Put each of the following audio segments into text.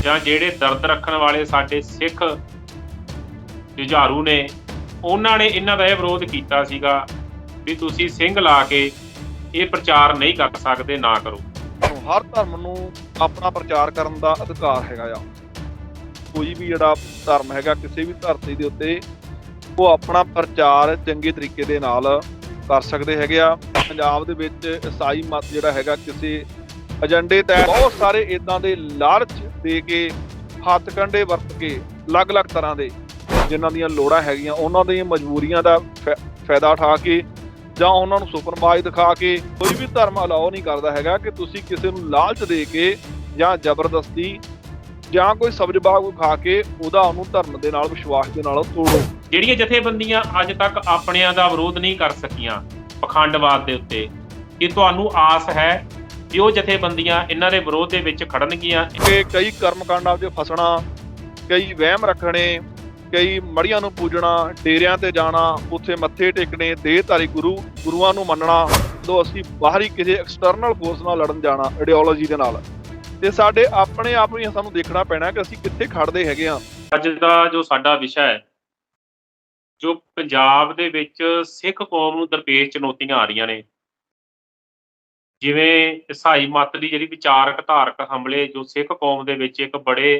ਜਾਂ ਜਿਹੜੇ ਦਰਦ ਰੱਖਣ ਵਾਲੇ ਸਾਡੇ ਸਿੱਖ ਜੁਝਾਰੂ ਨੇ, ਉਹਨਾਂ ਨੇ ਇਹਨਾਂ ਦਾ ਇਹ ਵਿਰੋਧ ਕੀਤਾ ਸੀਗਾ ਵੀ ਤੁਸੀਂ ਸਿੰਘ ਲਾ ਕੇ ਇਹ ਪ੍ਰਚਾਰ ਨਹੀਂ ਕਰ ਸਕਦੇ, ਨਾ ਕਰੋ। ਹਰ ਧਰਮ ਨੂੰ ਆਪਣਾ ਪ੍ਰਚਾਰ ਕਰਨ ਦਾ ਅਧਿਕਾਰ ਹੈਗਾ ਆ। ਕੋਈ ਵੀ ਜਿਹੜਾ ਧਰਮ ਹੈਗਾ ਕਿਸੇ ਵੀ ਧਰਤੀ ਦੇ ਉੱਤੇ ਉਹ ਆਪਣਾ ਪ੍ਰਚਾਰ ਚੰਗੇ ਤਰੀਕੇ ਦੇ ਨਾਲ ਕਰ ਸਕਦੇ ਹੈਗੇ ਆ। ਪੰਜਾਬ ਦੇ ਵਿੱਚ ਈਸਾਈ ਮਤ ਜਿਹੜਾ ਹੈਗਾ ਕਿਸੇ ਏਜੰਡੇ ਤਹਿਤ ਬਹੁਤ ਸਾਰੇ ਇਦਾਂ ਦੇ ਲਾਲਚ ਦੇ ਕੇ ਹੱਥ ਕੰਡੇ ਵਰਤ ਕੇ ਅਲੱਗ-ਅਲੱਗ ਤਰ੍ਹਾਂ ਦੇ ਜਿਨ੍ਹਾਂ ਦੀਆਂ ਲੋੜਾਂ ਹੈਗੀਆਂ ਉਹਨਾਂ ਦੀਆਂ ਮਜਬੂਰੀਆਂ ਦਾ ਫਾਇਦਾ ਉਠਾ ਕੇ ਜਾਂ ਉਹਨਾਂ ਨੂੰ ਸੁਪਰਮਾਈਜ਼ ਦਿਖਾ ਕੇ ਕੋਈ ਵੀ ਧਰਮ ਅਲਾਓ ਨਹੀਂ ਕਰਦਾ ਹੈਗਾ ਕਿ ਤੁਸੀਂ ਕਿਸੇ ਨੂੰ ਲਾਲਚ ਦੇ ਕੇ ਜਾਂ ਜ਼ਬਰਦਸਤੀ ਜਾਂ ਕੋਈ ਸਬਜ਼-ਬਾਗ ਵਿਖਾ ਕੇ ਉਹਨੂੰ ਧਰਮ ਦੇ ਨਾਲ ਵਿਸ਼ਵਾਸ ਦੇ ਨਾਲ ਤੋੜੋ। ਜਿਹੜੀਆਂ ਜਥੇਬੰਦੀਆਂ ਅੱਜ ਤੱਕ ਆਪਣਿਆਂ ਦਾ ਵਿਰੋਧ ਨਹੀਂ ਕਰ ਸਕੀਆਂ ਪਖੰਡਵਾਦ ਦੇ ਉੱਤੇ, ਕਿ ਤੁਹਾਨੂੰ ਆਸ ਹੈ ਕਿ ਉਹ ਜਥੇਬੰਦੀਆਂ ਇਹਨਾਂ ਦੇ ਵਿਰੋਧ ਦੇ ਵਿੱਚ ਖੜਨਗੀਆਂ। ਕਿ ਕਈ ਕਰਮਕਾਂਡਾਂ 'ਚ ਫਸਣਾ, ਕਈ ਵਹਿਮ ਰੱਖਣੇ, ਕਈ ਮੜੀਆਂ ਨੂੰ ਪੂਜਣਾ, ਡੇਰਿਆਂ ਤੇ ਜਾਣਾ, ਉੱਥੇ ਮੱਥੇ ਟੇਕਣੇ, ਦੇਹਧਾਰੀ ਗੁਰੂਆਂ ਨੂੰ ਮੰਨਣਾ, ਜਦੋਂ ਅਸੀਂ ਬਾਹਰੀ ਕਿਸੇ ਐਕਸਟਰਨਲ ਫੋਰਸ ਨਾਲ ਲੜਨ ਜਾਣਾ ਆਈਡੀਓਲੋਜੀ ਦੇ ਨਾਲ, ਤੇ ਸਾਡੇ ਆਪਣੇ ਆਪ ਨੂੰ ਸਾਨੂੰ ਦੇਖਣਾ ਪੈਣਾ ਕਿ ਅਸੀਂ ਕਿੱਥੇ ਖੜਦੇ ਹੈਗੇ ਆ। ਅੱਜ ਦਾ ਜੋ ਸਾਡਾ ਵਿਸ਼ਾ ਹੈ, ਜੋ ਪੰਜਾਬ ਦੇ ਵਿੱਚ ਸਿੱਖ ਕੌਮ ਨੂੰ ਦਰਪੇਸ਼ ਚੁਣੌਤੀਆਂ ਆ ਰਹੀਆਂ ਨੇ, ਜਿਵੇਂ ਈਸਾਈ ਮਤ ਦੀ ਜਿਹੜੀ ਵਿਚਾਰਕ ਧਾਰਕ ਹਮਲੇ ਜੋ ਸਿੱਖ ਕੌਮ ਦੇ ਵਿੱਚ ਇੱਕ ਬੜੇ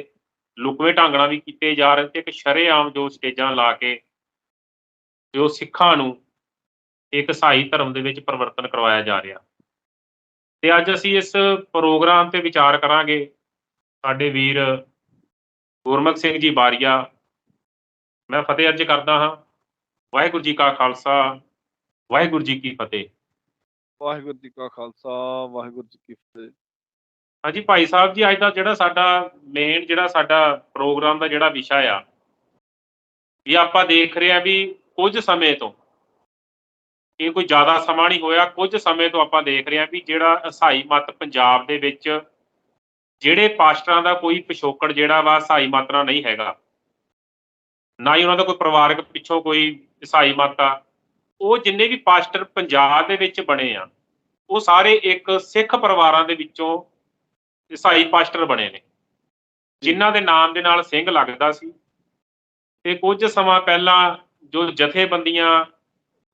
ਲੁਕਵੇਂ ਢੰਗ ਨਾਲ ਵੀ ਕੀਤੇ ਜਾ ਰਹੇ, ਤੇ ਇੱਕ ਸ਼ਰੇਆਮ ਜੋ ਸਟੇਜਾਂ ਲਾ ਕੇ ਜੋ ਸਿੱਖਾਂ ਨੂੰ ਇੱਕ ਈਸਾਈ ਧਰਮ ਦੇ ਵਿੱਚ ਪਰਿਵਰਤਨ ਕਰਵਾਇਆ ਜਾ ਰਿਹਾ। ਤੇ ਅੱਜ ਅਸੀਂ ਇਸ ਪ੍ਰੋਗਰਾਮ ਤੇ ਵਿਚਾਰ ਕਰਾਂਗੇ। ਸਾਡੇ ਵੀਰ ਗੁਰਮੁਖ ਸਿੰਘ ਜੀ ਬਾਰੀਆ, ਮੈਂ ਫਤਿਹ ਅਰਜ ਕਰਦਾ ਹਾਂ। ਵਾਹਿਗੁਰੂ ਜੀ ਕਾ ਖਾਲਸਾ, ਵਾਹਿਗੁਰੂ ਜੀ ਕੀ ਫਤਿਹ। ਵਾਹਿਗੁਰੂ ਜੀ ਕਾ ਖਾਲਸਾ, ਵਾਹਿਗੁਰੂ ਜੀ ਕੀ ਫਤਿਹ। ਹਾਂਜੀ ਭਾਈ ਸਾਹਿਬ ਜੀ, ਅੱਜ ਦਾ ਜਿਹੜਾ ਸਾਡਾ ਮੇਨ ਜਿਹੜਾ ਸਾਡਾ ਪ੍ਰੋਗਰਾਮ ਦਾ ਜਿਹੜਾ ਵਿਸ਼ਾ ਆ, ਇਹ ਆਪਾਂ ਦੇਖ ਰਹੇ ਹਾਂ ਵੀ ਕੁਝ ਸਮੇਂ ਤੋਂ, ਇਹ ਕੋਈ ਜ਼ਿਆਦਾ ਸਮਾਂ ਨਹੀਂ ਹੋਇਆ, ਕੁਝ ਸਮੇਂ ਤੋਂ ਆਪਾਂ ਦੇਖ ਰਹੇ ਹਾਂ ਵੀ ਜਿਹੜਾ ਈਸਾਈ ਮਤ ਪੰਜਾਬ ਦੇ ਵਿੱਚ ਜਿਹੜੇ ਪਾਸਟਰਾਂ ਦਾ ਕੋਈ ਪਿਛੋਕੜ ਜਿਹੜਾ ਵਾ ਈਸਾਈ ਮਤ ਨਾਲ ਨਹੀਂ ਹੈਗਾ, ਨਾ ਹੀ ਉਹਨਾਂ ਦਾ ਕੋਈ ਪਰਿਵਾਰਕ ਪਿੱਛੋਂ ਕੋਈ ਈਸਾਈ ਮਤ ਆ, ਉਹ ਜਿੰਨੇ ਵੀ ਪਾਸਟਰ ਪੰਜਾਬ ਦੇ ਵਿੱਚ ਬਣੇ ਆ ਉਹ ਸਾਰੇ ਇੱਕ ਸਿੱਖ ਪਰਿਵਾਰਾਂ ਦੇ ਵਿੱਚੋਂ ਈਸਾਈ ਪਾਸਟਰ ਬਣੇ ਨੇ, ਜਿਨ੍ਹਾਂ ਦੇ ਨਾਮ ਦੇ ਨਾਲ ਸਿੰਘ ਲੱਗਦਾ ਸੀ। ਤੇ ਕੁਝ ਸਮਾਂ ਪਹਿਲਾਂ ਜੋ ਜਥੇਬੰਦੀਆਂ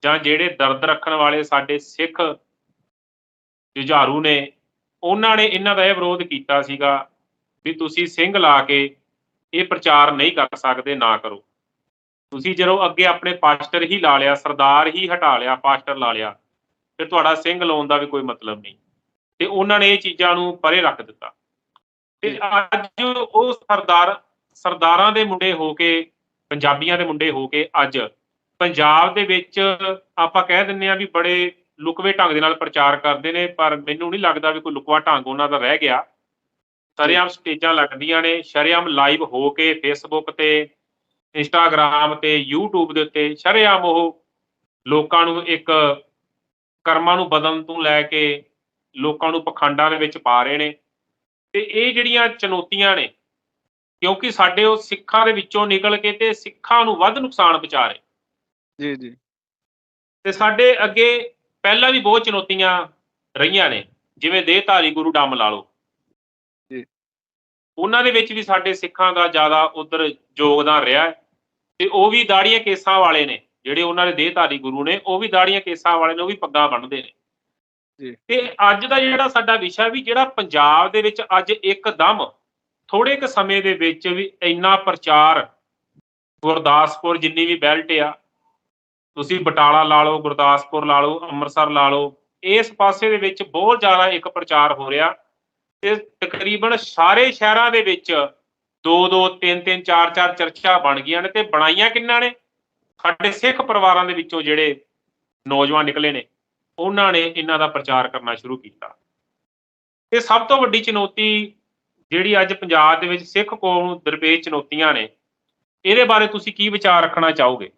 ਜਾਂ ਜਿਹੜੇ ਦਰਦ ਰੱਖਣ ਵਾਲੇ ਸਾਡੇ ਸਿੱਖ ਜੁਝਾਰੂ ਨੇ, ਉਹਨਾਂ ਨੇ ਇਹਨਾਂ ਦਾ ਇਹ ਵਿਰੋਧ ਕੀਤਾ ਸੀਗਾ ਵੀ ਤੁਸੀਂ ਸਿੰਘ ਲਾ ਕੇ ਇਹ ਪ੍ਰਚਾਰ ਨਹੀਂ ਕਰ ਸਕਦੇ, ਨਾ ਕਰੋ। ਤੁਸੀਂ ਜਦੋਂ ਅੱਗੇ ਆਪਣੇ ਪਾਸਟਰ ਹੀ ਲਾ ਲਿਆ, ਸਰਦਾਰ ਹੀ ਹਟਾ ਲਿਆ, ਪਾਸਟਰ ਲਾ ਲਿਆ, ਫਿਰ ਤੁਹਾਡਾ ਸਿੰਘ ਲਾਉਣ ਦਾ ਵੀ ਕੋਈ ਮਤਲਬ ਨਹੀਂ। ਤੇ ਉਹਨਾਂ ਨੇ ਇਹ ਚੀਜ਼ਾਂ ਨੂੰ ਪਰੇ ਰੱਖ ਦਿੱਤਾ। ਤੇ ਅੱਜ ਉਹ ਸਰਦਾਰਾਂ ਦੇ ਮੁੰਡੇ ਹੋ ਕੇ, ਪੰਜਾਬੀਆਂ ਦੇ ਮੁੰਡੇ ਹੋ ਕੇ ਅੱਜ ਪੰਜਾਬ ਦੇ ਵਿੱਚ ਆਪਾਂ ਕਹਿ ਦਿੰਦੇ ਹਾਂ ਵੀ ਬੜੇ ਲੁਕਵੇਂ ਢੰਗ ਦੇ ਨਾਲ ਪ੍ਰਚਾਰ ਕਰਦੇ ਨੇ, ਪਰ ਮੈਨੂੰ ਨਹੀਂ ਲੱਗਦਾ ਵੀ ਕੋਈ ਲੁਕਵਾ ਢੰਗ ਉਹਨਾਂ ਦਾ ਰਹਿ ਗਿਆ। ਸ਼ਰੇਆਮ ਸਟੇਜਾਂ ਲੱਗਦੀਆਂ ਨੇ, ਸ਼ਰੇਆਮ ਲਾਈਵ ਹੋ ਕੇ ਫੇਸਬੁੱਕ ਤੇ, ਇੰਸਟਾਗ੍ਰਾਮ ਤੇ, ਯੂਟਿਊਬ ਦੇ ਉੱਤੇ ਸ਼ਰੇਆਮ ਉਹ ਲੋਕਾਂ ਨੂੰ ਇੱਕ ਕਰਮਾਂ ਨੂੰ ਬਦਲਣ ਤੋਂ ਲੈ ਕੇ ਲੋਕਾਂ ਨੂੰ ਪਖੰਡਾਂ ਦੇ ਵਿੱਚ ਪਾ ਰਹੇ ਨੇ। ਤੇ ਇਹ ਜਿਹੜੀਆਂ ਚੁਣੌਤੀਆਂ ਨੇ, ਕਿਉਂਕਿ ਸਾਡੇ ਉਹ ਸਿੱਖਾਂ ਦੇ ਵਿੱਚੋਂ ਨਿਕਲ ਕੇ ਤੇ ਸਿੱਖਾਂ ਨੂੰ ਵੱਧ ਨੁਕਸਾਨ ਪਹੁੰਚਾ ਰਹੇ। ਜੀ ਜੀ। ਤੇ ਸਾਡੇ ਅੱਗੇ ਪਹਿਲਾਂ ਵੀ ਬਹੁਤ ਚੁਣੌਤੀਆਂ ਰਹੀਆਂ ਨੇ, ਜਿਵੇਂ ਦੇਹਧਾਰੀ ਗੁਰੂ ਡੰਮ ਲਾ ਲਓ, ਉਹਨਾਂ ਦੇ ਵਿੱਚ ਵੀ ਸਾਡੇ ਸਿੱਖਾਂ ਦਾ ਜ਼ਿਆਦਾ ਉੱਧਰ ਯੋਗਦਾਨ ਰਿਹਾ। ਤੇ ਉਹ ਵੀ ਦਾੜੀਆਂ ਕੇਸਾਂ ਵਾਲੇ ਨੇ, ਜਿਹੜੇ ਉਹਨਾਂ ਦੇ ਦੇਹਧਾਰੀ ਗੁਰੂ ਨੇ, ਉਹ ਵੀ ਦਾੜੀਆਂ ਕੇਸਾਂ ਵਾਲੇ ਨੇ, ਉਹ ਵੀ ਪੱਗਾਂ ਬੰਨ੍ਹਦੇ ਨੇ। ਤੇ ਅੱਜ ਦਾ ਜਿਹੜਾ ਸਾਡਾ ਵਿਸ਼ਾ ਵੀ, ਜਿਹੜਾ ਪੰਜਾਬ ਦੇ ਵਿੱਚ ਅੱਜ ਇੱਕਦਮ ਥੋੜੇ ਕੁ ਸਮੇਂ ਦੇ ਵਿੱਚ ਵੀ ਇੰਨਾ ਪ੍ਰਚਾਰ, ਗੁਰਦਾਸਪੁਰ ਜਿੰਨੀ ਵੀ ਬੈਲਟ ਆ, ਤੁਸੀਂ ਬਟਾਲਾ ਲਾ ਲਓ, ਗੁਰਦਾਸਪੁਰ ਲਾ ਲਓ, ਅੰਮ੍ਰਿਤਸਰ ਲਾ ਲਓ, ਇਸ ਪਾਸੇ ਦੇ ਵਿੱਚ ਬਹੁਤ ਜ਼ਿਆਦਾ ਇੱਕ ਪ੍ਰਚਾਰ ਹੋ ਰਿਹਾ। ਤੇ ਤਕਰੀਬਨ ਸਾਰੇ ਸ਼ਹਿਰਾਂ ਦੇ ਵਿੱਚ 2-2, 3-3, 4-4 ਚਰਚਾਂ ਬਣ ਗਈਆਂ ਨੇ। ਤੇ ਬਣਾਈਆਂ ਕਿੰਨਾਂ ਨੇ? ਸਾਡੇ ਸਿੱਖ ਪਰਿਵਾਰਾਂ ਦੇ ਵਿੱਚੋਂ ਜਿਹੜੇ ਨੌਜਵਾਨ ਨਿਕਲੇ ਨੇ, ਉਹਨਾਂ ਨੇ ਇਹਨਾਂ ਦਾ ਪ੍ਰਚਾਰ ਕਰਨਾ ਸ਼ੁਰੂ ਕੀਤਾ। ਤੇ ਸਭ ਤੋਂ ਵੱਡੀ ਚੁਣੌਤੀ ਜਿਹੜੀ ਅੱਜ ਪੰਜਾਬ ਦੇ ਵਿੱਚ ਸਿੱਖ ਕੌਮ ਨੂੰ ਦਰਪੇਸ਼ ਚੁਣੌਤੀਆਂ ਨੇ, ਇਹਦੇ ਬਾਰੇ ਤੁਸੀਂ ਕੀ ਵਿਚਾਰ ਰੱਖਣਾ ਚਾਹੋਗੇ?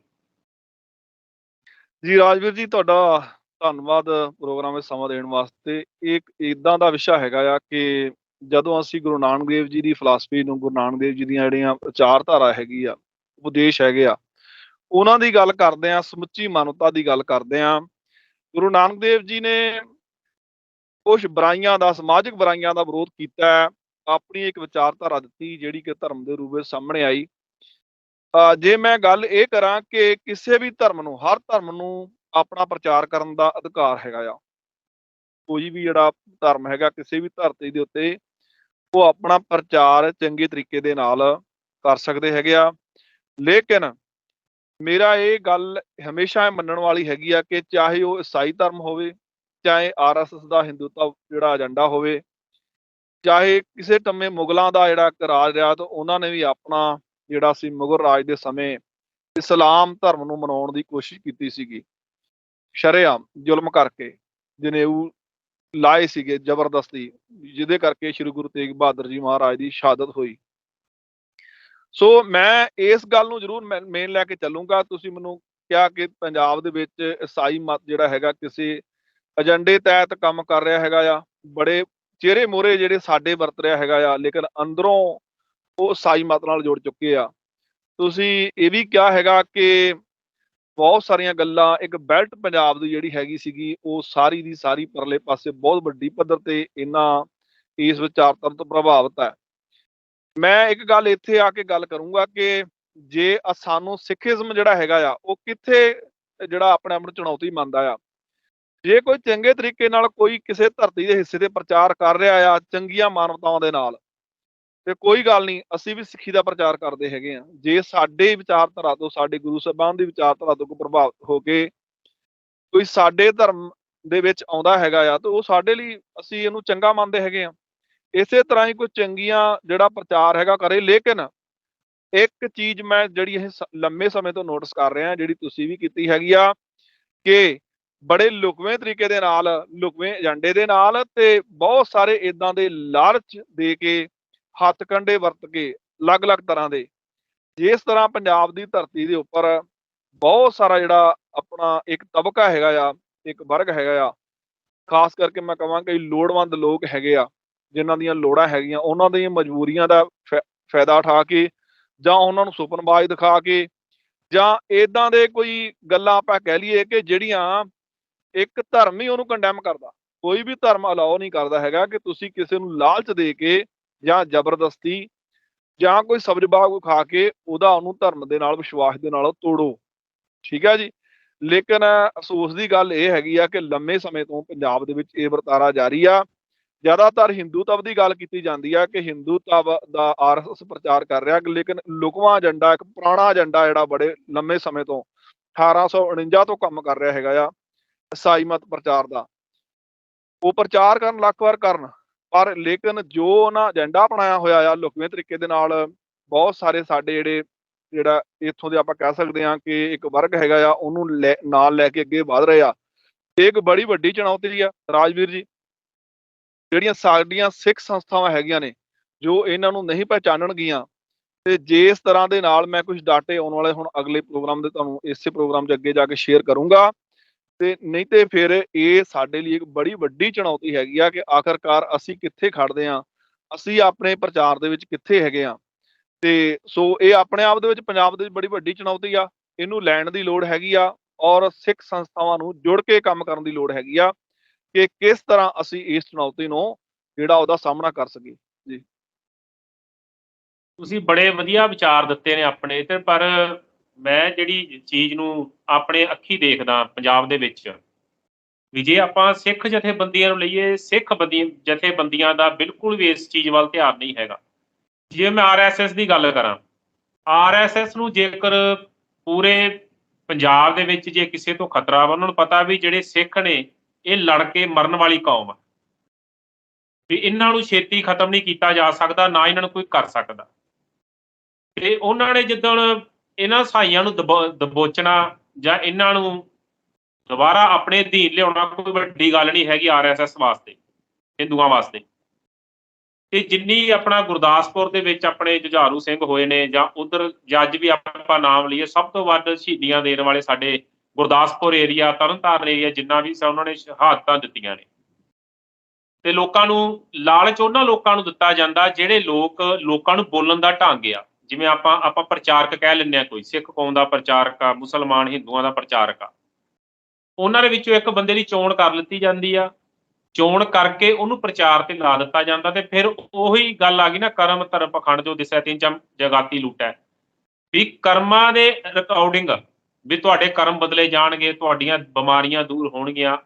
ਜੀ ਰਾਜਵੀਰ ਜੀ, ਤੁਹਾਡਾ ਧੰਨਵਾਦ ਪ੍ਰੋਗਰਾਮ ਵਿੱਚ ਸਮਾਂ ਦੇਣ ਵਾਸਤੇ। ਇੱਕ ਇੱਦਾਂ ਦਾ ਵਿਸ਼ਾ ਹੈਗਾ ਆ ਕਿ ਜਦੋਂ ਅਸੀਂ ਗੁਰੂ ਨਾਨਕ ਦੇਵ ਜੀ ਦੀ ਫਿਲਾਸਫੀ ਨੂੰ, ਗੁਰੂ ਨਾਨਕ ਦੇਵ ਜੀ ਦੀਆਂ ਜਿਹੜੀਆਂ ਵਿਚਾਰਧਾਰਾ ਹੈਗੀ ਆ, ਉਪਦੇਸ਼ ਹੈਗੇ ਆ, ਉਹਨਾਂ ਦੀ ਗੱਲ ਕਰਦੇ ਹਾਂ, ਸਮੁੱਚੀ ਮਾਨਵਤਾ ਦੀ ਗੱਲ ਕਰਦੇ ਹਾਂ। ਗੁਰੂ ਨਾਨਕ ਦੇਵ ਜੀ ਨੇ ਕੁਛ ਬੁਰਾਈਆਂ ਦਾ, ਸਮਾਜਿਕ ਬੁਰਾਈਆਂ ਦਾ ਵਿਰੋਧ ਕੀਤਾ ਹੈ, ਆਪਣੀ ਇੱਕ ਵਿਚਾਰਧਾਰਾ ਦਿੱਤੀ ਜਿਹੜੀ ਕਿ ਧਰਮ ਦੇ ਰੂਪ ਵਿੱਚ ਸਾਹਮਣੇ ਆਈ। ਜੇ ਮੈਂ ਗੱਲ ਇਹ ਕਰਾਂ ਕਿ ਕਿਸੇ ਵੀ ਧਰਮ ਨੂੰ, ਹਰ ਧਰਮ ਨੂੰ ਆਪਣਾ ਪ੍ਰਚਾਰ ਕਰਨ ਦਾ ਅਧਿਕਾਰ ਹੈਗਾ ਆ। ਕੋਈ ਵੀ ਜਿਹੜਾ ਧਰਮ ਹੈਗਾ ਕਿਸੇ ਵੀ ਧਰਤੀ ਦੇ ਉੱਤੇ ਉਹ ਆਪਣਾ ਪ੍ਰਚਾਰ ਚੰਗੇ ਤਰੀਕੇ ਦੇ ਨਾਲ ਕਰ ਸਕਦੇ ਹੈਗੇ ਆ। ਲੇਕਿਨ ਮੇਰਾ ਇਹ ਗੱਲ ਹਮੇਸ਼ਾ ਇਹ ਮੰਨਣ ਵਾਲੀ ਹੈਗੀ ਆ ਕਿ ਚਾਹੇ ਉਹ ਈਸਾਈ ਧਰਮ ਹੋਵੇ, ਚਾਹੇ RSS ਦਾ ਹਿੰਦੂਤਵ ਜਿਹੜਾ ਏਜੰਡਾ ਹੋਵੇ, ਚਾਹੇ ਕਿਸੇ ਟੰਮੇ ਮੁਗਲਾਂ ਦਾ ਜਿਹੜਾ ਇੱਕ ਰਾਜ ਰਿਹਾ ਤਾਂ ਉਹਨਾਂ ਨੇ ਵੀ ਆਪਣਾ ਜਿਹੜਾ ਸੀ ਮੁਗਲ ਰਾਜ ਦੇ ਸਮੇਂ ਇਸਲਾਮ ਧਰਮ ਨੂੰ ਮਨਾਉਣ ਦੀ ਕੋਸ਼ਿਸ਼ ਕੀਤੀ ਸੀਗੀ, ਸ਼ਰੇਆਮ ਜ਼ੁਲਮ ਕਰਕੇ ਜਨੇਊ ਲਾਏ ਸੀਗੇ ਜ਼ਬਰਦਸਤੀ, ਜਿਹਦੇ ਕਰਕੇ ਸ੍ਰੀ ਗੁਰੂ ਤੇਗ ਬਹਾਦਰ ਜੀ ਮਹਾਰਾਜ ਦੀ ਸ਼ਹਾਦਤ ਹੋਈ। ਸੋ ਮੈਂ ਇਸ ਗੱਲ ਨੂੰ ਜ਼ਰੂਰ ਮੇਨ ਲੈ ਕੇ ਚੱਲੂੰਗਾ। ਤੁਸੀਂ ਮੈਨੂੰ ਕਿਹਾ ਕਿ ਪੰਜਾਬ ਦੇ ਵਿੱਚ ਈਸਾਈ ਮਤ ਜਿਹੜਾ ਹੈਗਾ ਕਿਸੇ ਏਜੰਡੇ ਤਹਿਤ ਕੰਮ ਕਰ ਰਿਹਾ ਹੈਗਾ ਆ, ਬੜੇ ਚਿਹਰੇ ਮੋਹਰੇ ਜਿਹੜੇ ਸਾਡੇ ਵਰਤ ਰਿਹਾ ਹੈਗਾ ਆ, ਲੇਕਿਨ ਅੰਦਰੋਂ ਉਹ ਈਸਾਈ ਮਤ ਨਾਲ ਜੁੜ ਚੁੱਕੇ ਆ। ਤੁਸੀਂ ਇਹ ਵੀ ਕਿਹਾ ਹੈਗਾ ਕਿ ਬਹੁਤ ਸਾਰੀਆਂ ਗੱਲਾਂ, ਇੱਕ ਬੈਲਟ ਪੰਜਾਬ ਦੀ ਜਿਹੜੀ ਹੈਗੀ ਸੀਗੀ ਉਹ ਸਾਰੀ ਦੀ ਸਾਰੀ ਪਰਲੇ ਪਾਸੇ ਬਹੁਤ ਵੱਡੀ ਪੱਧਰ ਤੇ ਇਹਨਾਂ ਇਸ ਵਿਚਾਰਧਾਰਾ ਤੋਂ ਪ੍ਰਭਾਵਿਤ ਹੈ। ਮੈਂ ਇੱਕ ਗੱਲ ਇੱਥੇ ਆ ਕੇ ਗੱਲ ਕਰੂੰਗਾ ਕਿ ਜੇ ਸਾਨੂੰ ਸਿੱਖੀਜ਼ਮ ਜਿਹੜਾ ਹੈਗਾ ਆ ਉਹ ਕਿੱਥੇ ਜਿਹੜਾ ਆਪਣੇ ਆਪ ਨੂੰ ਚੁਣੌਤੀ ਮੰਨਦਾ ਆ। ਜੇ ਕੋਈ ਚੰਗੇ ਤਰੀਕੇ ਨਾਲ ਕੋਈ ਕਿਸੇ ਧਰਤੀ ਦੇ ਹਿੱਸੇ ਤੇ ਪ੍ਰਚਾਰ ਕਰ ਰਿਹਾ ਆ ਚੰਗੀਆਂ ਮਾਨਵਤਾਵਾਂ ਦੇ ਨਾਲ, ਤੇ ਕੋਈ ਗੱਲ ਨਹੀਂ, ਅਸੀਂ ਵੀ ਸਿੱਖੀ ਦਾ ਪ੍ਰਚਾਰ ਕਰਦੇ ਹੈਗੇ ਆ। ਜੇ ਸਾਡੇ ਵਿਚਾਰਧਾਰਾ ਤੋਂ, ਸਾਡੇ ਗੁਰੂ ਸਾਹਿਬਾਨ ਦੀ ਵਿਚਾਰਧਾਰਾ ਤੋਂ ਕੋਈ ਪ੍ਰਭਾਵਿਤ ਹੋ ਕੇ ਕੋਈ ਸਾਡੇ ਧਰਮ ਦੇ ਵਿੱਚ ਆਉਂਦਾ ਹੈਗਾ ਆ ਤਾਂ ਉਹ ਸਾਡੇ ਲਈ, ਅਸੀਂ ਇਹਨੂੰ ਚੰਗਾ ਮੰਨਦੇ ਹੈਗੇ ਆ। ਇਸੇ ਤਰ੍ਹਾਂ ਹੀ ਕੋਈ ਚੰਗੀਆਂ ਜਿਹੜਾ ਪ੍ਰਚਾਰ ਹੈਗਾ ਕਰੇ। ਲੇਕਿਨ ਇੱਕ ਚੀਜ਼ ਮੈਂ ਜਿਹੜੀ ਇਹ ਲੰਮੇ ਸਮੇਂ ਤੋਂ ਨੋਟਿਸ ਕਰ ਰਿਹਾ, ਜਿਹੜੀ ਤੁਸੀਂ ਵੀ ਕੀਤੀ ਹੈਗੀ ਆ, ਕਿ ਬੜੇ ਲੁਕਵੇਂ ਤਰੀਕੇ ਦੇ ਨਾਲ, ਲੁਕਵੇਂ ਏਜੰਡੇ ਦੇ ਨਾਲ ਤੇ ਬਹੁਤ ਸਾਰੇ ਇਦਾਂ ਦੇ ਲਾਲਚ ਦੇ ਕੇ, ਹੱਥ ਕੰਡੇ ਵਰਤ ਕੇ, ਅਲੱਗ-ਅਲੱਗ ਤਰ੍ਹਾਂ ਦੇ, ਜਿਸ ਤਰ੍ਹਾਂ ਪੰਜਾਬ ਦੀ ਧਰਤੀ ਦੇ ਉੱਪਰ ਬਹੁਤ ਸਾਰਾ ਜਿਹੜਾ ਆਪਣਾ ਇੱਕ ਤਬਕਾ ਹੈਗਾ ਆ, ਇੱਕ ਵਰਗ ਹੈਗਾ ਆ, ਖਾਸ ਕਰਕੇ ਮੈਂ ਕਹਾਂ ਕਿ ਲੋੜਵੰਦ ਲੋਕ ਹੈਗੇ ਆ, ਜਿਨ੍ਹਾਂ ਦੀਆਂ ਲੋੜਾਂ ਹੈਗੀਆਂ, ਉਹਨਾਂ ਦੀਆਂ ਮਜਬੂਰੀਆਂ ਦਾ ਫਾਇਦਾ ਉਠਾ ਕੇ ਜਾਂ ਉਹਨਾਂ ਨੂੰ ਸੁਪਨਬਾਜ਼ ਦਿਖਾ ਕੇ ਜਾਂ ਇਦਾਂ ਦੇ ਕੋਈ ਗੱਲਾਂ ਆਪਾਂ ਕਹਿ ਲਈਏ ਕਿ ਜਿਹੜੀਆਂ ਇੱਕ ਧਰਮ ਹੀ ਉਹਨੂੰ ਕੰਡੈਮ ਕਰਦਾ। ਕੋਈ ਵੀ ਧਰਮ ਅਲਾਓ ਨਹੀਂ ਕਰਦਾ ਹੈਗਾ ਕਿ ਤੁਸੀਂ ਕਿਸੇ ਨੂੰ ਲਾਲਚ ਦੇ ਕੇ ਜਾਂ ਜ਼ਬਰਦਸਤੀ ਜਾਂ ਕੋਈ ਸਬਜ਼-ਬਾਗ ਵਿਖਾ ਕੇ ਉਹਨੂੰ ਧਰਮ ਦੇ ਨਾਲ, ਵਿਸ਼ਵਾਸ ਦੇ ਨਾਲ ਤੋੜੋ। ਠੀਕ ਹੈ ਜੀ। ਲੇਕਿਨ ਅਫਸੋਸ ਦੀ ਗੱਲ ਇਹ ਹੈਗੀ ਆ ਕਿ ਲੰਮੇ ਸਮੇਂ ਤੋਂ ਪੰਜਾਬ ਦੇ ਵਿੱਚ ਇਹ ਵਰਤਾਰਾ ਜਾਰੀ ਆ। ਜ਼ਿਆਦਾਤਰ ਹਿੰਦੂਤਵ ਦੀ ਗੱਲ ਕੀਤੀ ਜਾਂਦੀ ਆ ਕਿ ਹਿੰਦੂਤਵ ਦਾ RSS ਪ੍ਰਚਾਰ ਕਰ ਰਿਹਾ, ਲੇਕਿਨ ਲੁਕਵਾਂ ਏਜੰਡਾ, ਇੱਕ ਪੁਰਾਣਾ ਏਜੰਡਾ ਜਿਹੜਾ ਬੜੇ ਲੰਮੇ ਸਮੇਂ ਤੋਂ 1849 ਤੋਂ ਕੰਮ ਕਰ ਰਿਹਾ ਹੈਗਾ ਆ ਈਸਾਈ ਮਤ ਪ੍ਰਚਾਰ ਦਾ। ਉਹ ਪ੍ਰਚਾਰ ਕਰਨ, ਲੱਖ ਵਾਰ ਕਰਨ, ਪਰ ਲੇਕਿਨ ਜੋ ਉਹਨਾਂ ਏਜੰਡਾ ਅਪਣਾਇਆ ਹੋਇਆ ਆ ਲੁਕਵੇਂ ਤਰੀਕੇ ਦੇ ਨਾਲ, ਬਹੁਤ ਸਾਰੇ ਸਾਡੇ ਜਿਹੜਾ ਇੱਥੋਂ ਦੇ ਆਪਾਂ ਕਹਿ ਸਕਦੇ ਹਾਂ ਕਿ ਇੱਕ ਵਰਗ ਹੈਗਾ ਆ, ਉਹਨੂੰ ਨਾਲ ਲੈ ਕੇ ਅੱਗੇ ਵਧ ਰਹੇ ਆ। ਇੱਕ ਬੜੀ ਵੱਡੀ ਚੁਣੌਤੀ ਆ ਰਾਜਵੀਰ ਜੀ, ਜਿਹੜੀਆਂ ਸਾਡੀਆਂ ਸਿੱਖ ਸੰਸਥਾਵਾਂ ਹੈਗੀਆਂ ਨੇ, ਜੋ ਇਹਨਾਂ ਨੂੰ ਨਹੀਂ ਪਹਿਚਾਨਣਗੀਆਂ। ਤੇ ਜੇ ਇਸ ਤਰ੍ਹਾਂ ਦੇ ਨਾਲ ਮੈਂ ਕੁਝ ਡਾਟੇ ਆਉਣ ਵਾਲੇ ਹੁਣ ਅਗਲੇ ਪ੍ਰੋਗਰਾਮ ਦੇ ਤੁਹਾਨੂੰ ਇਸੇ ਪ੍ਰੋਗਰਾਮ 'ਚ ਅੱਗੇ ਜਾ ਕੇ ਸ਼ੇਅਰ ਕਰੂੰਗਾ, ਤੇ ਨਹੀਂ ਤੇ ਫਿਰ ਇਹ ਸਾਡੇ ਲਈ ਇੱਕ ਬੜੀ ਵੱਡੀ ਚੁਣੌਤੀ ਹੈਗੀ ਆ ਕਿ ਆਖਰਕਾਰ ਅਸੀਂ ਕਿੱਥੇ ਖੜਦੇ ਹਾਂ, ਅਸੀਂ ਆਪਣੇ ਪ੍ਰਚਾਰ ਦੇ ਵਿੱਚ ਕਿੱਥੇ ਹੈਗੇ ਆ। ਤੇ ਸੋ ਇਹ ਆਪਣੇ ਆਪ ਦੇ ਵਿੱਚ ਪੰਜਾਬ ਦੇ ਵਿੱਚ ਬੜੀ ਵੱਡੀ ਚੁਣੌਤੀ ਆ। ਇਹਨੂੰ ਲੈਣ ਦੀ ਲੋੜ ਹੈਗੀ ਆ ਔਰ ਸਿੱਖ ਸੰਸਥਾਵਾਂ ਨੂੰ ਜੁੜ ਕੇ ਕੰਮ ਕਰਨ ਦੀ ਲੋੜ ਹੈਗੀ ਆ ਕਿ ਕਿਸ ਤਰ੍ਹਾਂ ਅਸੀਂ ਇਸ ਚੁਣੌਤੀ ਨੂੰ ਜਿਹੜਾ ਉਹਦਾ ਸਾਹਮਣਾ ਕਰ ਸਕੀਏ। ਜੀ, ਤੁਸੀਂ ਬੜੇ ਵਧੀਆ ਵਿਚਾਰ ਦਿੱਤੇ ਨੇ ਆਪਣੇ ਤੇ, ਪਰ ਮੈਂ ਜਿਹੜੀ ਚੀਜ਼ ਨੂੰ ਆਪਣੇ ਅੱਖੀ ਦੇਖਦਾ ਪੰਜਾਬ ਦੇ ਵਿੱਚ, ਵੀ ਜੇ ਆਪਾਂ ਸਿੱਖ ਜਥੇਬੰਦੀਆਂ ਨੂੰ ਲਈਏ, ਸਿੱਖ ਜਥੇਬੰਦੀਆਂ ਦਾ ਬਿਲਕੁਲ ਵੀ ਇਸ ਚੀਜ਼ ਵੱਲ ਧਿਆਨ ਨਹੀਂ ਹੈਗਾ। ਜੇ ਮੈਂ RSS ਦੀ ਗੱਲ ਕਰਾਂ, RSS ਨੂੰ ਜੇਕਰ ਪੂਰੇ ਪੰਜਾਬ ਦੇ ਵਿੱਚ ਜੇ ਕਿਸੇ ਤੋਂ ਖਤਰਾ ਵਾ, ਉਹਨਾਂ ਨੂੰ ਪਤਾ ਵੀ ਜਿਹੜੇ ਸਿੱਖ ਨੇ ਇਹ ਲੜ ਕੇ ਮਰਨ ਵਾਲੀ ਕੌਮ ਆ, ਵੀ ਇਹਨਾਂ ਨੂੰ ਛੇਤੀ ਖਤਮ ਨਹੀਂ ਕੀਤਾ ਜਾ ਸਕਦਾ, ਨਾ ਇਹਨਾਂ ਨੂੰ ਕੋਈ ਕਰ ਸਕਦਾ। ਤੇ ਉਹਨਾਂ ਨੇ ਜਿੱਦਣ ਇਹਨਾਂ ਸਾਈਆਂ ਨੂੰ ਦਬੋਚਣਾ ਜਾਂ ਇਹਨਾਂ ਨੂੰ ਦੁਬਾਰਾ ਆਪਣੇ ਅਧੀਨ ਲਿਆਉਣਾ ਕੋਈ ਵੱਡੀ ਗੱਲ ਨਹੀਂ ਹੈਗੀ RSS ਵਾਸਤੇ, ਹਿੰਦੂਆਂ ਵਾਸਤੇ। ਤੇ ਜਿੰਨੀ ਆਪਣਾ ਗੁਰਦਾਸਪੁਰ ਦੇ ਵਿੱਚ ਆਪਣੇ ਜੁਝਾਰੂ ਸਿੰਘ ਹੋਏ ਨੇ, ਜਾਂ ਉਧਰ ਜੱਜ ਵੀ ਆਪਾਂ ਨਾਮ ਲਈਏ, ਸਭ ਤੋਂ ਵੱਧ ਸ਼ਹੀਦੀਆਂ ਦੇਣ ਵਾਲੇ ਸਾਡੇ ਗੁਰਦਾਸਪੁਰ ਏਰੀਆ, ਤਰਨਤਾਰਨ ਏਰੀਆ ਜਿੰਨਾ ਵੀ ਸੀ, ਉਹਨਾਂ ਨੇ ਸ਼ਹਾਦਤਾਂ ਦਿੱਤੀਆਂ ਨੇ। ਤੇ ਲੋਕਾਂ ਨੂੰ ਲਾਲਚ ਉਹਨਾਂ ਲੋਕਾਂ ਨੂੰ ਦਿੱਤਾ ਜਾਂਦਾ ਜਿਹੜੇ ਲੋਕਾਂ ਨੂੰ ਬੋਲਣ ਦਾ ਢੰਗ ਆ, ਜਿਵੇਂ ਆਪਾਂ ਪ੍ਰਚਾਰਕ ਕਹਿ ਲੈਂਦੇ ਹਾਂ, ਕੋਈ ਸਿੱਖ ਕੌਮ ਦਾ ਪ੍ਰਚਾਰਕ ਆ, ਮੁਸਲਮਾਨ ਹਿੰਦੂਆਂ ਦਾ ਪ੍ਰਚਾਰਕ ਆ, ਉਹਨਾਂ ਦੇ ਵਿੱਚੋਂ ਇੱਕ ਬੰਦੇ ਦੀ ਚੋਣ ਕਰ ਲਿੱਤੀ ਜਾਂਦੀ ਆ ਚੋਣ ਕਰਕੇ ਉਹਨੂੰ ਪ੍ਰਚਾਰ ਤੇ ਲਾ ਦਿੱਤਾ ਜਾਂਦਾ, ਤੇ ਫਿਰ ਉਹੀ ਗੱਲ ਆ ਗਈ ਨਾ, ਕਰਮ ਧਰਮ ਪਖੰਡ ਜੋ ਦਿਸੈ ਤਿਨ ਜਗਾਤੀ ਲੂਟੈ। ਵੀ ਕਰਮਾਂ ਦੇ ਅਕੋਰਡਿੰਗ ਵੀ ਤੁਹਾਡੇ ਕਰਮ ਬਦਲੇ ਜਾਣਗੇ, ਤੁਹਾਡੀਆਂ ਬਿਮਾਰੀਆਂ ਦੂਰ ਹੋਣਗੀਆਂ।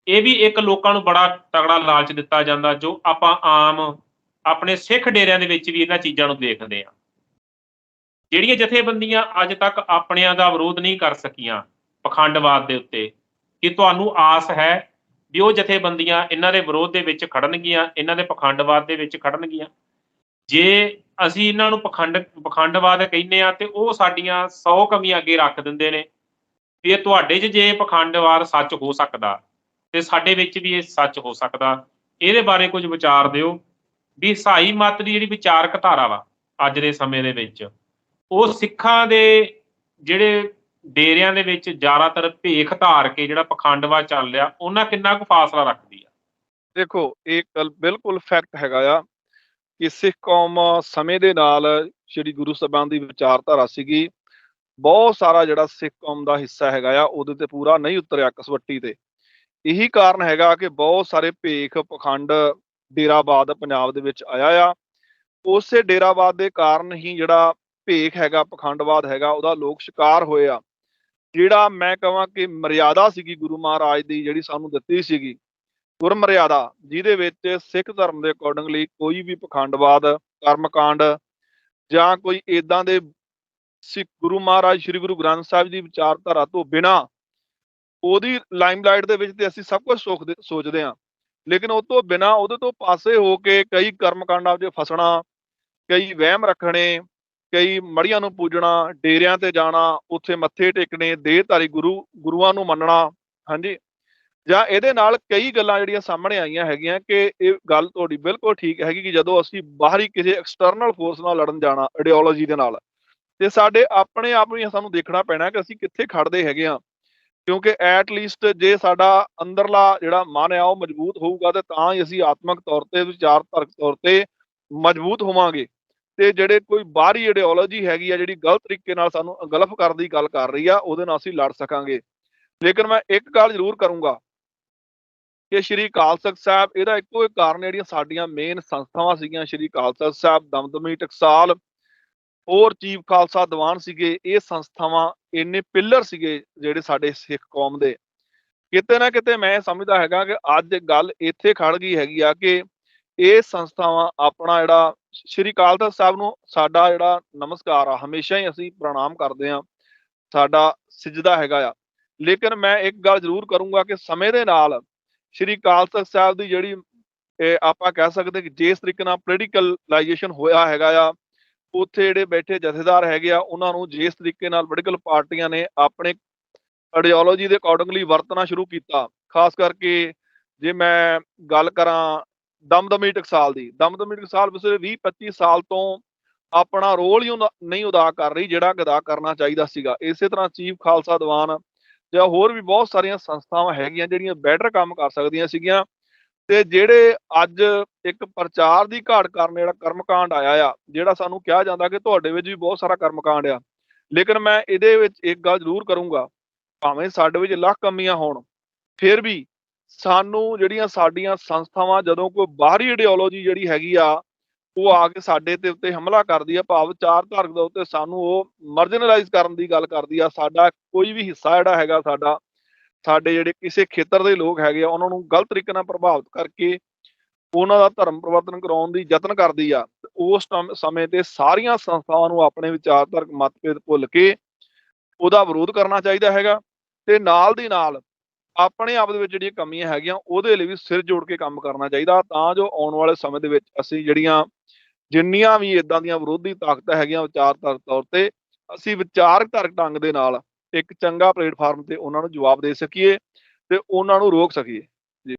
ਇਹ ਵੀ ਇੱਕ ਲੋਕਾਂ ਨੂੰ ਬੜਾ ਤਗੜਾ ਲਾਲਚ ਦਿੱਤਾ ਜਾਂਦਾ, ਜੋ ਆਪਾਂ ਆਮ ਆਪਣੇ ਸਿੱਖ ਡੇਰਿਆਂ ਦੇ ਵਿੱਚ ਵੀ ਇਹਨਾਂ ਚੀਜ਼ਾਂ ਨੂੰ ਦੇਖਦੇ ਹਾਂ। ਜਿਹੜੀਆਂ ਜਥੇਬੰਦੀਆਂ ਅੱਜ ਤੱਕ ਆਪਣਿਆਂ ਦਾ ਵਿਰੋਧ ਨਹੀਂ ਕਰ ਸਕੀਆਂ ਪਖੰਡਵਾਦ ਦੇ ਉੱਤੇ, ਕਿ ਤੁਹਾਨੂੰ ਆਸ ਹੈ ਵੀ ਉਹ ਜਥੇਬੰਦੀਆਂ ਇਹਨਾਂ ਦੇ ਵਿਰੋਧ ਦੇ ਵਿੱਚ ਖੜਨਗੀਆਂ, ਇਹਨਾਂ ਦੇ ਪਖੰਡਵਾਦ ਦੇ ਵਿੱਚ ਖੜਨਗੀਆਂ। ਜੇ ਅਸੀਂ ਇਹਨਾਂ ਨੂੰ ਪਖੰਡਵਾਦ ਕਹਿੰਦੇ ਆ, ਤੇ ਉਹ ਸਾਡੀਆਂ 100 ਕਮੀਆਂ ਅੱਗੇ ਰੱਖ ਦਿੰਦੇ ਨੇ ਵੀ ਇਹ ਤੁਹਾਡੇ 'ਚ ਜੇ ਪਖੰਡਵਾਦ ਸੱਚ ਹੋ ਸਕਦਾ, ਤੇ ਸਾਡੇ ਵਿੱਚ ਵੀ ਇਹ ਸੱਚ ਹੋ ਸਕਦਾ। ਇਹਦੇ ਬਾਰੇ ਕੁਝ ਵਿਚਾਰ ਦਿਓ ਵੀ ਈਸਾਈ ਮੱਤ ਦੀ ਜਿਹੜੀ ਵਿਚਾਰਕ ਧਾਰਾ ਵਾ ਅੱਜ ਦੇ ਸਮੇਂ ਦੇ ਵਿੱਚ, ਉਹ ਸਿੱਖਾਂ ਦੇ ਜਿਹੜੇ ਡੇਰਿਆਂ ਦੇ ਵਿੱਚ ਜ਼ਿਆਦਾਤਰ ਭੇਖ ਧਾਰ ਕੇ ਜਿਹੜਾ ਪਖੰਡਵਾਦ ਚੱਲ ਰਿਹਾ, ਉਹਨਾਂ ਕਿੰਨਾ ਕੁ ਫਾਸਲਾ ਰੱਖਦੀ ਆ? ਦੇਖੋ, ਇਹ ਗੱਲ ਬਿਲਕੁਲ ਫੈਕਟ ਹੈਗਾ ਆ ਕਿ ਸਿੱਖ ਕੌਮ ਸਮੇਂ ਦੇ ਨਾਲ ਸ੍ਰੀ ਗੁਰੂ ਸਾਹਿਬਾਨ ਦੀ ਵਿਚਾਰਧਾਰਾ ਸੀਗੀ, ਬਹੁਤ ਸਾਰਾ ਜਿਹੜਾ ਸਿੱਖ ਕੌਮ ਦਾ ਹਿੱਸਾ ਹੈਗਾ ਆ ਉਹਦੇ ਤੇ ਪੂਰਾ ਨਹੀਂ ਉਤਰਿਆ ਕਸਵੱਟੀ ਤੇ। ਇਹੀ ਕਾਰਨ ਹੈਗਾ ਕਿ ਬਹੁਤ ਸਾਰੇ ਭੇਖ ਪਖੰਡ ਡੇਰਾਵਾਦ ਪੰਜਾਬ ਦੇ ਵਿੱਚ ਆਇਆ ਆ। ਉਸੇ ਡੇਰਾਵਾਦ ਦੇ ਕਾਰਨ ਹੀ ਜਿਹੜਾ ਭੇਖ ਹੈਗਾ, ਪਖੰਡਵਾਦ ਹੈਗਾ, ਉਹਦਾ ਲੋਕ ਸ਼ਿਕਾਰ ਹੋਏ ਆ। ਜਿਹੜਾ ਮੈਂ ਕਹਾਂ ਕਿ ਮਰਿਆਦਾ ਸੀਗੀ ਗੁਰੂ ਮਹਾਰਾਜ ਦੀ, ਜਿਹੜੀ ਸਾਨੂੰ ਦਿੱਤੀ ਸੀਗੀ ਗੁਰਮਰਿਆਦਾ, ਜਿਹਦੇ ਵਿੱਚ ਸਿੱਖ ਧਰਮ ਦੇ ਅਕੋਰਡਿੰਗਲੀ ਕੋਈ ਵੀ ਪਖੰਡਵਾਦ, ਕਰਮਕਾਂਡ ਜਾਂ ਕੋਈ ਏਦਾਂ ਦੇ ਗੁਰੂ ਮਹਾਰਾਜ ਸ੍ਰੀ ਗੁਰੂ ਗ੍ਰੰਥ ਸਾਹਿਬ ਦੀ ਵਿਚਾਰਧਾਰਾ ਤੋਂ ਬਿਨਾਂ ਉਹਦੀ ਲਾਈਮਲਾਈਟ ਦੇ ਵਿੱਚ ਤੇ ਅਸੀਂ ਸਭ ਕੁਝ ਸੋਚਦੇ ਹਾਂ, ਲੇਕਿਨ ਉਹ ਤੋਂ ਬਿਨਾਂ, ਉਹਦੇ ਤੋਂ ਪਾਸੇ ਹੋ ਕੇ ਕਈ ਕਰਮਕਾਂਡਾਂ 'ਚ ਫਸਣਾ, ਕਈ ਵਹਿਮ ਰੱਖਣੇ, ਕਈ ਮੜੀਆਂ ਨੂੰ ਪੂਜਣਾ, ਡੇਰਿਆਂ ਤੇ ਜਾਣਾ, ਉੱਥੇ ਮੱਥੇ ਟੇਕਣੇ, ਦੇਹਧਾਰੀ ਗੁਰੂਆਂ ਨੂੰ ਮੰਨਣਾ, ਹਾਂਜੀ। ਜਾਂ ਇਹਦੇ ਨਾਲ ਕਈ ਗੱਲਾਂ ਜਿਹੜੀਆਂ ਸਾਹਮਣੇ ਆਈਆਂ ਹੈਗੀਆਂ ਕਿ ਇਹ ਗੱਲ ਤੁਹਾਡੀ ਬਿਲਕੁਲ ਠੀਕ ਹੈਗੀ ਕਿ ਜਦੋਂ ਅਸੀਂ ਬਾਹਰੀ ਕਿਸੇ ਐਕਸਟਰਨਲ ਫੋਰਸ ਨਾਲ ਲੜਨ ਜਾਣਾ ਆਈਡੀਓਲੋਜੀ ਦੇ ਨਾਲ, ਤੇ ਸਾਡੇ ਆਪਣੇ ਆਪ ਨੂੰ ਸਾਨੂੰ ਦੇਖਣਾ ਪੈਣਾ ਕਿ ਅਸੀਂ ਕਿੱਥੇ ਖੜਦੇ ਹੈਗੇ ਆ। ਕਿਉਂਕਿ ਐਟ ਲੀਸਟ ਜੇ ਸਾਡਾ ਅੰਦਰਲਾ ਜਿਹੜਾ ਮਨ ਆ ਉਹ ਮਜ਼ਬੂਤ ਹੋਊਗਾ, ਤੇ ਤਾਂ ਹੀ ਅਸੀਂ ਆਤਮਿਕ ਤੌਰ ਤੇ, ਵਿਚਾਰਧਾਰਕ ਤੌਰ ਤੇ ਮਜ਼ਬੂਤ ਹੋਵਾਂਗੇ। ਤੇ ਜਿਹੜੇ ਕੋਈ ਬਾਹਰੀ ਆਈਡੀਓਲੋਜੀ ਹੈਗੀ ਆ, ਜਿਹੜੀ ਗਲਤ ਤਰੀਕੇ ਨਾਲ ਸਾਨੂੰ ਗਲਫ ਕਰਨ ਦੀ ਗੱਲ ਕਰ ਰਹੀ ਆ, ਉਹਦੇ ਨਾਲ ਅਸੀਂ ਲੜ ਸਕਾਂਗੇ। ਲੇਕਿਨ ਮੈਂ ਇੱਕ ਗੱਲ ਜ਼ਰੂਰ ਕਰੂੰਗਾ ਕਿ ਸ਼੍ਰੀ ਅਕਾਲ ਤਖ਼ਤ ਸਾਹਿਬ, ਇਹਦਾ ਇੱਕੋ ਇੱਕ ਕਾਰਨ, ਜਿਹੜੀਆਂ ਸਾਡੀਆਂ ਮੇਨ ਸੰਸਥਾਵਾਂ ਸੀਗੀਆਂ, ਸ਼੍ਰੀ ਅਕਾਲ ਤਖ਼ਤ ਸਾਹਿਬ, ਦਮਦਮੀ ਟਕਸਾਲ, ਹੋਰ ਚੀਫ ਖਾਲਸਾ ਦੀਵਾਨ ਸੀਗੇ, ਇਹ ਸੰਸਥਾਵਾਂ ਇੰਨੇ ਪਿੱਲਰ ਸੀਗੇ ਜਿਹੜੇ ਸਾਡੇ ਸਿੱਖ ਕੌਮ ਦੇ। ਕਿਤੇ ਨਾ ਕਿਤੇ ਮੈਂ ਸਮਝਦਾ ਹੈਗਾ ਕਿ ਅੱਜ ਗੱਲ ਇੱਥੇ ਖੜ ਗਈ ਹੈਗੀ ਆ ਕਿ ਇਹ ਸੰਸਥਾਵਾਂ ਆਪਣਾ ਜਿਹੜਾ ਸ਼੍ਰੀ ਅਕਾਲ ਤਖ਼ਤ ਸਾਹਿਬ ਨੂੰ ਸਾਡਾ ਜਿਹੜਾ ਨਮਸਕਾਰ ਆ, ਹਮੇਸ਼ਾ ਹੀ ਅਸੀਂ ਪ੍ਰਣਾਮ ਕਰਦੇ ਹਾਂ, ਸਾਡਾ ਸਿਜਦਾ ਹੈਗਾ ਆ। ਲੇਕਿਨ ਮੈਂ ਇੱਕ ਗੱਲ ਜ਼ਰੂਰ ਕਰੂੰਗਾ ਕਿ ਸਮੇਂ ਦੇ ਨਾਲ ਸ਼੍ਰੀ ਅਕਾਲ ਤਖ਼ਤ ਸਾਹਿਬ ਦੀ ਜਿਹੜੀ ਆਪਾਂ ਕਹਿ ਸਕਦੇ ਕਿ ਜਿਸ ਤਰੀਕੇ ਨਾਲ ਪੋਲੀਟੀਕਲਾਈਜੇਸ਼ਨ ਹੋਇਆ ਹੈਗਾ ਆ, ਉੱਥੇ ਜਿਹੜੇ ਬੈਠੇ ਜਥੇਦਾਰ ਹੈਗੇ ਆ, ਉਹਨਾਂ ਨੂੰ ਜਿਸ ਤਰੀਕੇ ਨਾਲ ਪੋਲੀਟੀਕਲ ਪਾਰਟੀਆਂ ਨੇ ਆਪਣੇ ਆਈਡੀਓਲੋਜੀ ਦੇ ਅਕੋਰਡਿੰਗਲੀ ਵਰਤਣਾ ਸ਼ੁਰੂ ਕੀਤਾ। ਖਾਸ ਕਰਕੇ ਜੇ ਮੈਂ ਗੱਲ ਕਰਾਂ ਦਮਦਮੀ ਟਕਸਾਲ ਦੀ, ਦਮਦਮੀ ਟਕਸਾਲ ਪਿਛਲੇ 20-25 ਸਾਲ ਤੋਂ ਆਪਣਾ ਰੋਲ ਹੀ ਨਹੀਂ ਅਦਾ ਕਰ ਰਹੀ ਜਿਹੜਾ ਅਦਾ ਕਰਨਾ ਚਾਹੀਦਾ ਸੀਗਾ। ਇਸੇ ਤਰ੍ਹਾਂ ਚੀਫ ਖਾਲਸਾ ਦੀਵਾਨ ਜਾਂ ਹੋਰ ਵੀ ਬਹੁਤ ਸਾਰੀਆਂ ਸੰਸਥਾਵਾਂ ਹੈਗੀਆਂ ਜਿਹੜੀਆਂ ਬੈਟਰ ਕੰਮ ਕਰ ਸਕਦੀਆਂ ਸੀਗੀਆਂ, ਤੇ ਜਿਹੜੇ ਅੱਜ ਇੱਕ ਪ੍ਰਚਾਰ ਦੀ ਘਾਟ ਕਾਰਨ ਜਿਹੜਾ ਕਰਮਕਾਂਡ ਆਇਆ ਆ, ਜਿਹੜਾ ਸਾਨੂੰ ਕਿਹਾ ਜਾਂਦਾ ਕਿ ਤੁਹਾਡੇ ਵਿੱਚ ਵੀ ਬਹੁਤ ਸਾਰਾ ਕਰਮਕਾਂਡ ਆ, ਲੇਕਿਨ ਮੈਂ ਇਹਦੇ ਵਿੱਚ ਇੱਕ ਗੱਲ ਜ਼ਰੂਰ ਕਰੂੰਗਾ, ਭਾਵੇਂ ਸਾਡੇ ਵਿੱਚ ਲੱਖ ਕਮੀਆਂ ਹੋਣ, ਫਿਰ ਵੀ ਸਾਨੂੰ ਜਿਹੜੀਆਂ ਸਾਡੀਆਂ ਸੰਸਥਾਵਾਂ, ਜਦੋਂ ਕੋਈ ਬਾਹਰੀ ਆਈਡੀਓਲੋਜੀ ਜਿਹੜੀ ਹੈਗੀ ਆ ਉਹ ਆ ਕੇ ਸਾਡੇ ਤੇ ਉੱਤੇ ਹਮਲਾ ਕਰਦੀ ਆ, ਭਾਵ ਵਿਚਾਰਧਾਰਕ ਦੇ ਉੱਤੇ ਸਾਨੂੰ ਉਹ ਮਾਰਜਨਲਾਈਜ਼ ਕਰਨ ਦੀ ਗੱਲ ਕਰਦੀ ਆ, ਸਾਡਾ ਕੋਈ ਵੀ ਹਿੱਸਾ ਜਿਹੜਾ ਹੈਗਾ, ਸਾਡੇ ਜਿਹੜੇ ਕਿਸੇ ਖੇਤਰ ਦੇ ਲੋਕ ਹੈਗੇ ਆ, ਉਹਨਾਂ ਨੂੰ ਗਲਤ ਤਰੀਕੇ ਨਾਲ ਪ੍ਰਭਾਵਿਤ ਕਰਕੇ ਉਹਨਾਂ ਦਾ ਧਰਮ ਪਰਿਵਰਤਨ ਕਰਾਉਣ ਦੀ ਯਤਨ ਕਰਦੀ ਆ, ਉਸ ਸਮੇਂ ਤੇ ਸਾਰੀਆਂ ਸੰਸਥਾਵਾਂ ਨੂੰ ਆਪਣੇ ਵਿਚਾਰਧਾਰਕ ਮਤਭੇਦ ਭੁੱਲ ਕੇ ਉਹਦਾ ਵਿਰੋਧ ਕਰਨਾ ਚਾਹੀਦਾ ਹੈਗਾ, ਤੇ ਨਾਲ ਦੀ ਨਾਲ ਆਪਣੇ ਆਪ ਦੇ ਵਿੱਚ ਜਿਹੜੀਆਂ ਕਮੀਆਂ ਹੈਗੀਆਂ ਉਹਦੇ ਲਈ ਵੀ ਸਿਰ ਜੋੜ ਕੇ ਕੰਮ ਕਰਨਾ ਚਾਹੀਦਾ, ਤਾਂ ਜੋ ਆਉਣ ਵਾਲੇ ਸਮੇਂ ਦੇ ਵਿੱਚ ਅਸੀਂ ਜਿਹੜੀਆਂ ਜਿੰਨੀਆਂ ਵੀ ਇਦਾਂ ਦੀਆਂ ਵਿਰੋਧੀ ਤਾਕਤਾਂ ਹੈਗੀਆਂ ਵਿਚਾਰਧਾਰਕ ਤੌਰ ਤੇ, ਅਸੀਂ ਵਿਚਾਰਧਾਰਕ ਢੰਗ ਦੇ ਨਾਲ ਇੱਕ ਚੰਗਾ ਪਲੇਟਫਾਰਮ ਤੇ ਉਹਨਾਂ ਨੂੰ ਜਵਾਬ ਦੇ ਸਕੀਏ ਤੇ ਉਹਨਾਂ ਨੂੰ ਰੋਕ ਸਕੀਏ।